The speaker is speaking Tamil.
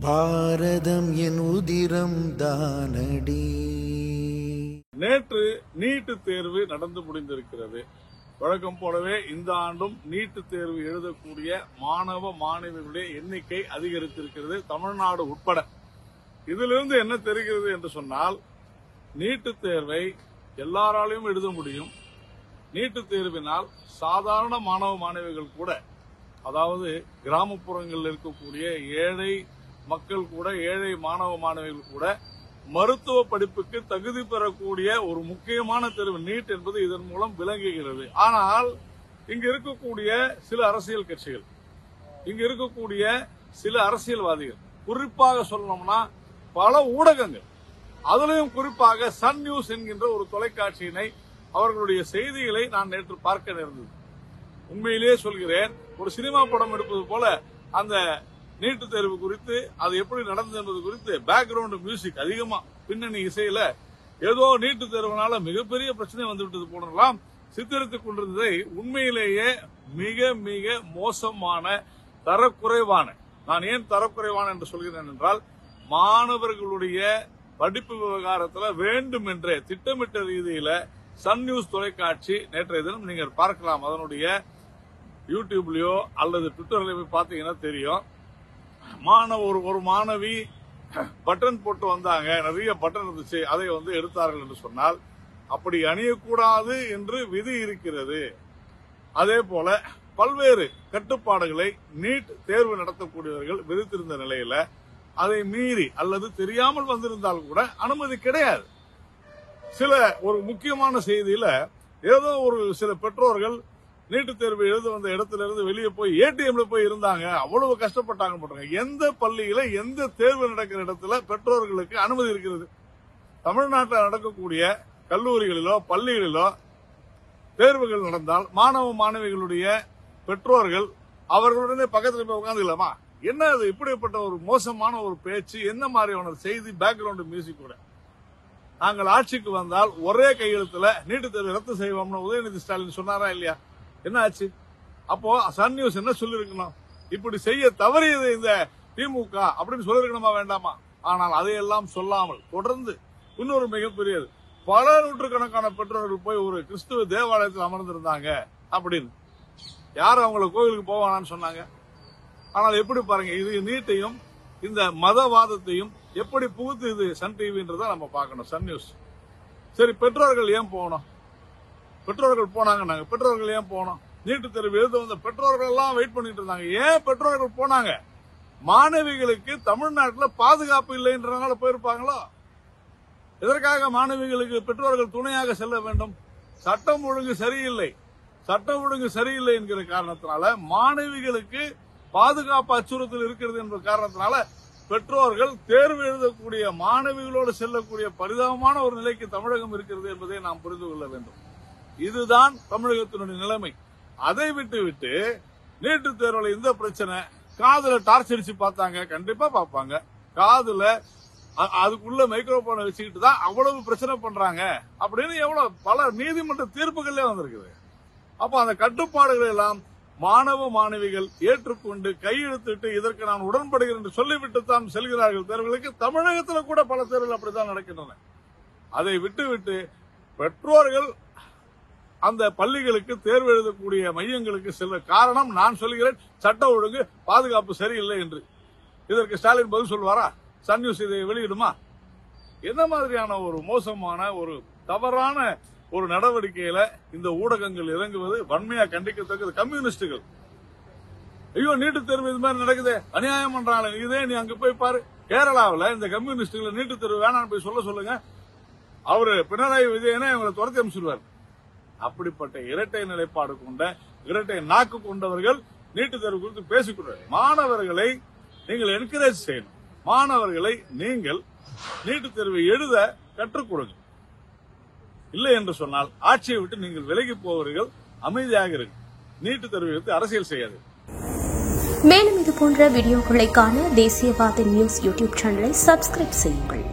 பாரதம் என் உதிரம் தானடி. நேற்று நீட் தேர்வு நடந்து முடிந்திருக்கிறது. வழக்கம் போலவே இந்த ஆண்டும் நீட் தேர்வு எழுதக்கூடிய மாணவ மாணவிகளுடைய எண்ணிக்கை அதிகரித்திருக்கிறது, தமிழ்நாடு உட்பட. இதிலிருந்து என்ன தெரிகிறது என்று சொன்னால், நீட் தேர்வை எல்லாராலையும் எழுத முடியும். நீட் தேர்வினால் சாதாரண மாணவ மாணவிகள் கூட, அதாவது கிராமப்புறங்களில் இருக்கக்கூடிய ஏழை மக்கள் கூட, ஏழை மாணவ மாணவிகள் கூட மருத்துவ படிப்புக்கு தகுதி பெறக்கூடிய ஒரு முக்கியமான தேர்வு நீட் என்பது இதன் மூலம் விளங்குகிறது. ஆனால் இங்கு இருக்கக்கூடிய சில அரசியல் கட்சிகள், இங்கு இருக்கக்கூடிய சில அரசியல்வாதிகள், குறிப்பாக சொல்லணும்னா பல ஊடகங்கள், அதிலும் குறிப்பாக சன் நியூஸ் என்கின்ற ஒரு தொலைக்காட்சியினை, அவர்களுடைய செய்திகளை நான் நேற்று பார்க்க நேர்ந்தது. உண்மையிலேயே சொல்கிறேன், ஒரு சினிமா படம் எடுப்பது போல அந்த நீட் தேர்வு குறித்து, அது எப்படி நடந்தது என்பது குறித்து பேக்ரவுண்ட் மியூசிக் அதிகமா, பின்னணி இசையில ஏதோ நீட் தேர்வுனால மிகப்பெரிய பிரச்சனை வந்துவிட்டது போனலாம் சித்தரித்துக் கொண்டிருந்ததை உண்மையிலேயே மிக மிக மோசமான, தரக்குறைவான, நான் ஏன் தரக்குறைவான என்று சொல்கிறேன் என்றால், மாணவர்களுடைய படிப்பு விவகாரத்தில் வேண்டும் என்றே திட்டமிட்ட ரீதியில சன் நியூஸ் தொலைக்காட்சி நேற்றைய தினம் நீங்கள் பார்க்கலாம். அதனுடைய யூடியூப்லயோ அல்லது ட்விட்டர்லயோ போய் பார்த்தீங்கன்னா தெரியும். ஒரு மாணவி பட்டன் போட்டு வந்தாங்க, நிறைய பட்டன் இருந்துச்சு, அதை எடுத்தார்கள் என்று சொன்னால், அப்படி அணியக்கூடாது என்று விதி இருக்கிறது. அதே போல பல்வேறு கட்டுப்பாடுகளை நீட் தேர்வு நடத்தக்கூடியவர்கள் விதித்திருந்த நிலையில அதை மீறி அல்லது தெரியாமல் வந்திருந்தால் கூட அனுமதி கிடையாது. ஒரு முக்கியமான செய்தியில ஏதோ ஒரு சில பெற்றோர்கள் நீட்டு தேர்வு எழுத வந்த இடத்துல இருந்து வெளியே போய் ஏடிஎம்ல போய் இருந்தாங்க, அவ்வளவு கஷ்டப்பட்டாங்க போட்டாங்க. எந்த பள்ளியில எந்த தேர்வு நடக்கிற இடத்துல பெற்றோர்களுக்கு அனுமதி இருக்கிறது? தமிழ்நாட்டில் நடக்கக்கூடிய கல்லூரிகளிலோ பள்ளிகளிலோ தேர்வுகள் நடந்தால் மாணவ மாணவிகளுடைய பெற்றோர்கள் அவர்களுடனே பக்கத்தில் போய் உட்காந்துக்கலாமா? என்ன அது? இப்படிப்பட்ட ஒரு மோசமான ஒரு பேச்சு, என்ன மாதிரியான செய்தி, பேக்ரவுண்ட் மியூசிக் கூட. நாங்கள் ஆட்சிக்கு வந்தால் ஒரே கையெழுத்துல நீட்டு தேர்வு ரத்து செய்வோம்னு உதயநிதி ஸ்டாலின் சொன்னாரா இல்லையா? என்ன ஆச்சு? அப்போ சன் நியூஸ் என்ன சொல்லிருக்கணும்? இப்படி செய்ய தவறியது இந்த திமுக அப்படின்னு சொல்லிருக்கணுமா வேண்டாமா? ஆனால் அதையெல்லாம் சொல்லாமல் தொடர்ந்து இன்னொரு மிகப்பெரியது, பல நூற்றுக்கணக்கான பெற்றோர்கள் போய் ஒரு கிறிஸ்துவ தேவாலயத்தில் அமர்ந்திருந்தாங்க அப்படின்னு. யார் அவங்களை கோவிலுக்கு போவானான்னு சொன்னாங்க? ஆனால் எப்படி பாருங்க, இது நீட்டையும் இந்த மதவாதத்தையும் எப்படி புகுத்துது சன் டிவின்றத நம்ம பார்க்கணும், சன் நியூஸ். சரி, பெற்றோர்கள் ஏன் போகணும்? பெற்றோர்கள் போனாங்க, நாங்க பெற்றோர்கள் ஏன் போனோம்? நீட்டு தேர்வு எழுத வந்த பெற்றோர்கள் எல்லாம் வெயிட் பண்ணிட்டு இருந்தாங்க. ஏன் பெற்றோர்கள் போனாங்க? மாணவிகளுக்கு தமிழ்நாட்டில் பாதுகாப்பு இல்லைன்றனால போயிருப்பாங்களோ? எதற்காக மாணவிகளுக்கு பெற்றோர்கள் துணையாக செல்ல வேண்டும்? சட்டம் ஒழுங்கு சரியில்லை, சட்டம் ஒழுங்கு சரியில்லை என்கிற காரணத்தினால, மாணவிகளுக்கு பாதுகாப்பு அச்சுறுத்தல் இருக்கிறது என்ற காரணத்தினால பெற்றோர்கள் தேர்வு எழுதக்கூடிய மாணவிகளோடு செல்லக்கூடிய பரிதாபமான ஒரு நிலைக்கு தமிழகம் இருக்கிறது என்பதை நாம் புரிந்து கொள்ள வேண்டும். இதுதான் தமிழகத்தினுடைய நிலைமை. அதை விட்டு நீட்டு தேர்வுல இந்த பிரச்சனை, காதுல டார்ச் அடிச்சு பார்த்தாங்க, கண்டிப்பா பார்ப்பாங்க. காதுல அதுக்குள்ள மைக்ரோபோனை வச்சுக்கிட்டு தான் அவ்வளவு பிரச்சனை பண்றாங்க அப்படின்னு எவ்வளவு பல நீதிமன்ற தீர்ப்புகளே வந்திருக்குது. அப்ப அந்த கட்டுப்பாடுகள் எல்லாம் மாணவ மாணவிகள் ஏற்றுக்கொண்டு கையெழுத்திட்டு இதற்கு நான் உடன்படுகிறேன் என்று சொல்லிவிட்டு தான் செல்கிறார்கள் தேர்வுகளுக்கு. தமிழகத்தில் கூட பல தேர்வுகள் அப்படித்தான் நடக்கின்றன. அதை விட்டு பெற்றோர்கள் அந்த பள்ளிகளுக்கு தேர்வு எழுதக்கூடிய மையங்களுக்கு செல்ல காரணம், நான் சொல்கிறேன், சட்ட ஒழுங்கு பாதுகாப்பு சரியில்லை என்று. இதற்கு ஸ்டாலின் பதில் சொல்வாரா? சன் நியூஸ் இதை வெளியிடுமா? என்ன மாதிரியான ஒரு மோசமான, ஒரு தவறான ஒரு நடவடிக்கையில இந்த ஊடகங்கள் இறங்குவது வன்மையா கண்டிக்கத்தக்கது. கம்யூனிஸ்டுகள், ஐயோ நீட்டு தேர்வு இது மாதிரி நடக்குது, அநியாயம் பண்றாங்க, இதே நீ அங்க போய் பாரு. கேரளாவில் இந்த கம்யூனிஸ்டுகள் நீட்டு தேர்வு வேணான்னு போய் சொல்லுங்க, அவரு பினராயி விஜயனை இவங்களை துரத்தி அமைச்சிருவார். அப்படிப்பட்ட இரட்டை நிலைப்பாடு கொண்ட, இரட்டை நாக்கு கொண்டவர்கள் நீட்டு தேர்வு குறித்து பேசிக்கொள்வார். மாணவர்களை நீங்கள் என்கரேஜ் செய்யணும். மாணவர்களை நீங்கள் நீட்டு தேர்வை எழுத கற்றுக் கொடுங்க. இல்லை என்று சொன்னால் ஆட்சியை விட்டு நீங்கள் விலகி போவீர்கள். அமைதியாக இருங்க. நீட்டு தேர்வை எடுத்து அரசியல் செய்யாது. மேலும் இது போன்ற வீடியோக்களை காண தேசியவாத நியூஸ் யூடியூப் சேனலை சப்ஸ்கிரைப் செய்யுங்கள்.